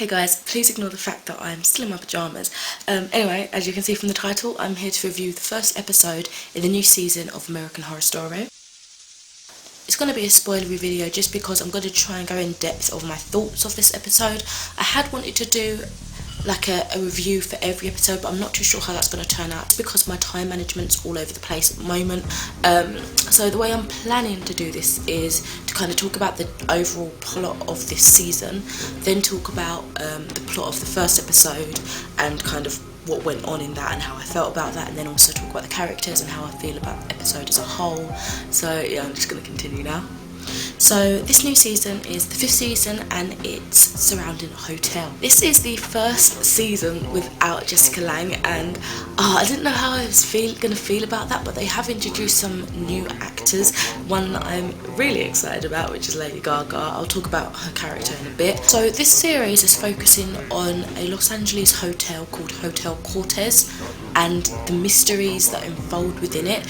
Hey guys, please ignore the fact that I'm still in my pyjamas. Anyway, as you can see from the title, I'm here to review the first episode in the new season of American Horror Story. It's going to be a spoilery video just because I'm going to try and go in depth of my thoughts of this episode. I had wanted to do like a review for every episode, but I'm not too sure how that's going to turn out. It's because my time management's all over the place at the moment. So the way I'm planning to do this is to kind of talk about the overall plot of this season, then talk about the plot of the first episode and kind of what went on in that and how I felt about that, and then also talk about the characters and how I feel about the episode as a whole. So yeah, I'm just going to continue now. So this new season is the 5th season and it's surrounding a hotel. This is the first season without Jessica Lange, and I didn't know how I was going to feel about that, but they have introduced some new actors. One that I'm really excited about, which is Lady Gaga. I'll talk about her character in a bit. So this series is focusing on a Los Angeles hotel called Hotel Cortez and the mysteries that unfold within it,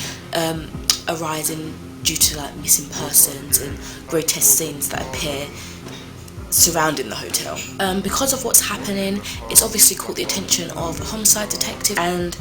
arising due to like missing persons and grotesque scenes that appear surrounding the hotel. Because of what's happening, it's obviously caught the attention of a homicide detective, and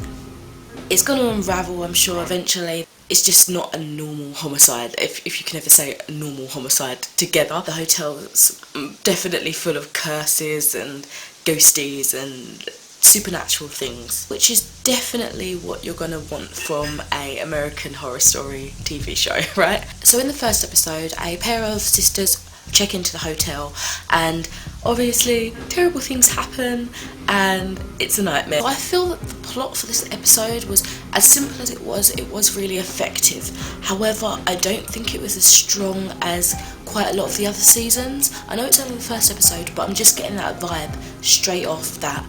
it's going to unravel, I'm sure, eventually. It's just not a normal homicide, if you can ever say a normal homicide together. The hotel's definitely full of curses and ghosties and supernatural things, which is definitely what you're going to want from a American Horror Story TV show, right? So in the first episode, a pair of sisters check into the hotel and obviously terrible things happen and it's a nightmare. So I feel that the plot for this episode was, as simple as it was really effective. However, I don't think it was as strong as quite a lot of the other seasons. I know it's only the first episode, but I'm just getting that vibe straight off that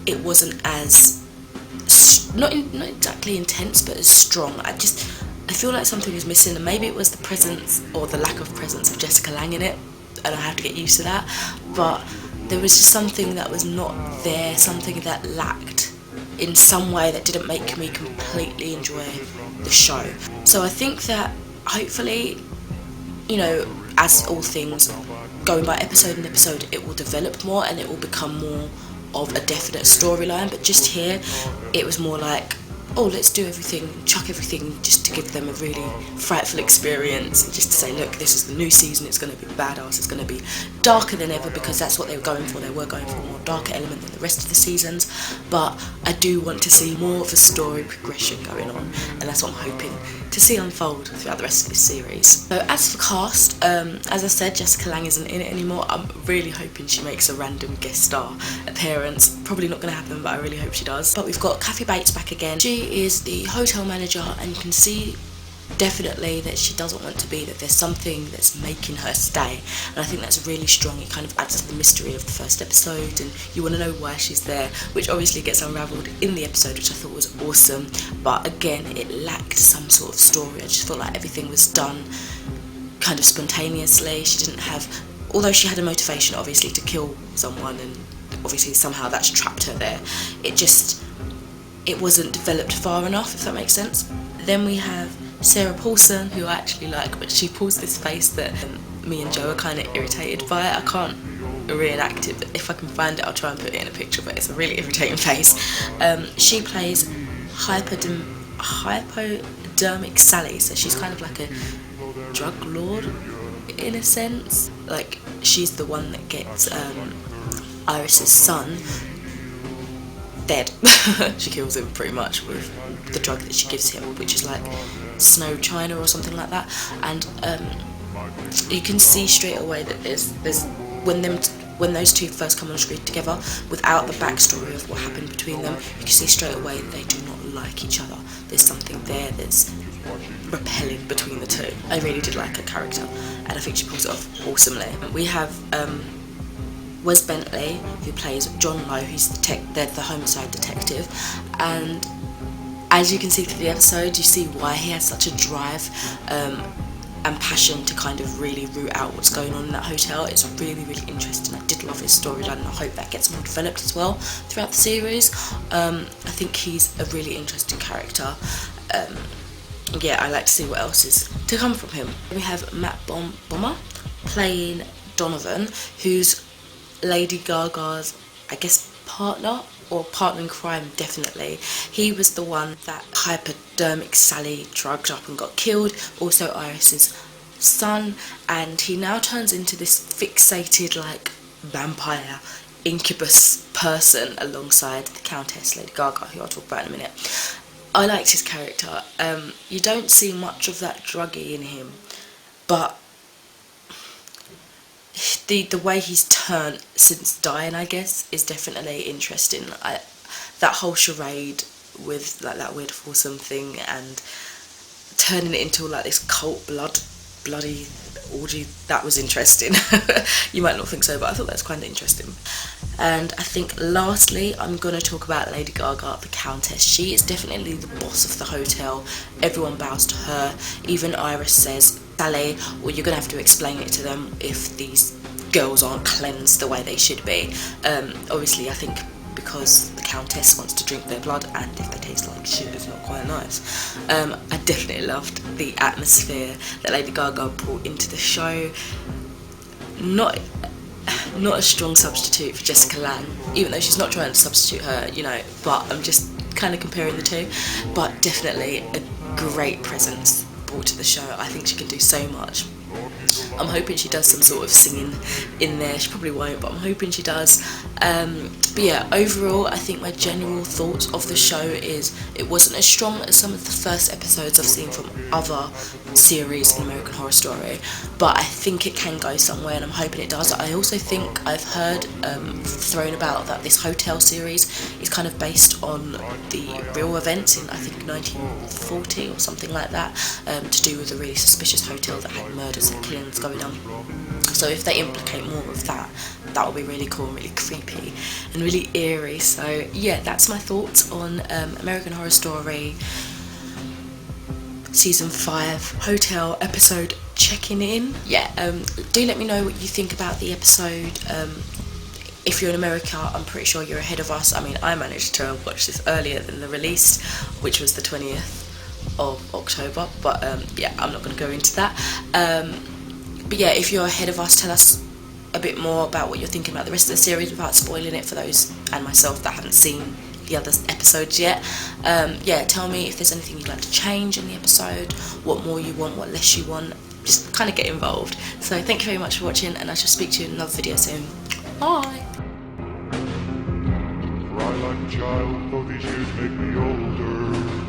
it wasn't as, not exactly intense, but as strong. I feel like something was missing, and maybe it was the presence or the lack of presence of Jessica Lange in it, and I have to get used to that. But there was just something that was not there, something that lacked in some way that didn't make me completely enjoy the show. So I think that hopefully, you know, as all things, going by episode and episode, it will develop more and it will become more of a definite storyline. But just here it was more like, oh, let's do everything, chuck everything, just to give them a really frightful experience, and just to say, look, this is the new season, it's going to be badass, it's going to be darker than ever, because that's what they were going for. They were going for a more darker element than the rest of the seasons, but I do want to see more of a story progression going on, and that's what I'm hoping to see unfold throughout the rest of this series. So as for cast, as I said, Jessica Lange isn't in it anymore. I'm really hoping she makes a random guest star appearance. Probably not going to happen, but I really hope she does. But we've got Kathy Bates back again. She is the hotel manager, and you can see definitely that she doesn't want to be, that there's something that's making her stay, and I think that's really strong. It kind of adds to the mystery of the first episode, and you want to know why she's there, which obviously gets unravelled in the episode, which I thought was awesome. But again, it lacked some sort of story. I just felt like everything was done kind of spontaneously. She didn't have, although she had a motivation obviously to kill someone, and obviously somehow that's trapped her there, it wasn't developed far enough, if that makes sense. Then we have Sarah Paulson, who I actually like, but she pulls this face that me and Joe are kind of irritated by. I can't reenact it, but if I can find it I'll try and put it in a picture, but it's a really irritating face. She plays hypodermic Sally, so she's kind of like a drug lord in a sense. Like, she's the one that gets Iris's son dead. She kills him pretty much with the drug that she gives him, which is like snow china or something like that. And you can see straight away that there's when those two first come on screen together, without the backstory of what happened between them, you can see straight away that they do not like each other. There's something there that's repelling between the two. I really did like her character, and I think she pulls it off awesomely. We have Wes Bentley, who plays John Lowe, who's the homicide detective, and as you can see through the episode, you see why he has such a drive and passion to kind of really root out what's going on in that hotel. It's really, really interesting. I did love his storyline, and I hope that gets more developed as well throughout the series. I think he's a really interesting character. Yeah, I like to see what else is to come from him. We have Matt Bomber playing Donovan, who's Lady Gaga's, I guess, partner, or partner in crime, definitely. He was the one that hypodermic Sally drugged up and got killed, also Iris's son, and he now turns into this fixated, like, vampire incubus person alongside the Countess, Lady Gaga, who I'll talk about in a minute. I liked his character. You don't see much of that druggy in him, but the way he's turned since dying, I guess, is definitely interesting. That whole charade with like that weird foursome thing and turning it into like this cult bloody orgy, that was interesting. You might not think so, but I thought that was kind of interesting. And I think lastly, I'm going to talk about Lady Gaga, the Countess. She is definitely the boss of the hotel. Everyone bows to her. Even Iris says, Sally, well, you're going to have to explain it to them if these girls aren't cleansed the way they should be. Obviously, I think because the Countess wants to drink their blood, and if they taste like shit, it's not quite nice. I definitely loved the atmosphere that Lady Gaga brought into the show. Not a strong substitute for Jessica Lange, even though she's not trying to substitute her, you know, but I'm just kind of comparing the two. But definitely a great presence brought to the show. I think she can do so much. I'm hoping she does some sort of singing in there. She probably won't, but I'm hoping she does. But yeah, overall, I think my general thoughts of the show is it wasn't as strong as some of the first episodes I've seen from other series in American Horror Story, but I think it can go somewhere, and I'm hoping it does. I also think I've heard thrown about that this hotel series is kind of based on the real events in, I think, 1940 or something like that, to do with a really suspicious hotel that had murders and killings going on. So if they implicate more of that, that will be really cool and really creepy and really eerie. So yeah, that's my thoughts on American Horror Story Season 5 Hotel episode checking in. Yeah, do let me know what you think about the episode. If you're in America, I'm pretty sure you're ahead of us. I mean, I managed to watch this earlier than the release, which was the 20th of October, but yeah, I'm not going to go into that. But yeah, if you're ahead of us, tell us a bit more about what you're thinking about the rest of the series without spoiling it for those and myself that haven't seen the other episodes yet. Yeah, tell me if there's anything you'd like to change in the episode, what more you want, what less you want. Just kind of get involved. So thank you very much for watching, and I shall speak to you in another video soon. Bye! For I like a child, though these years make me older.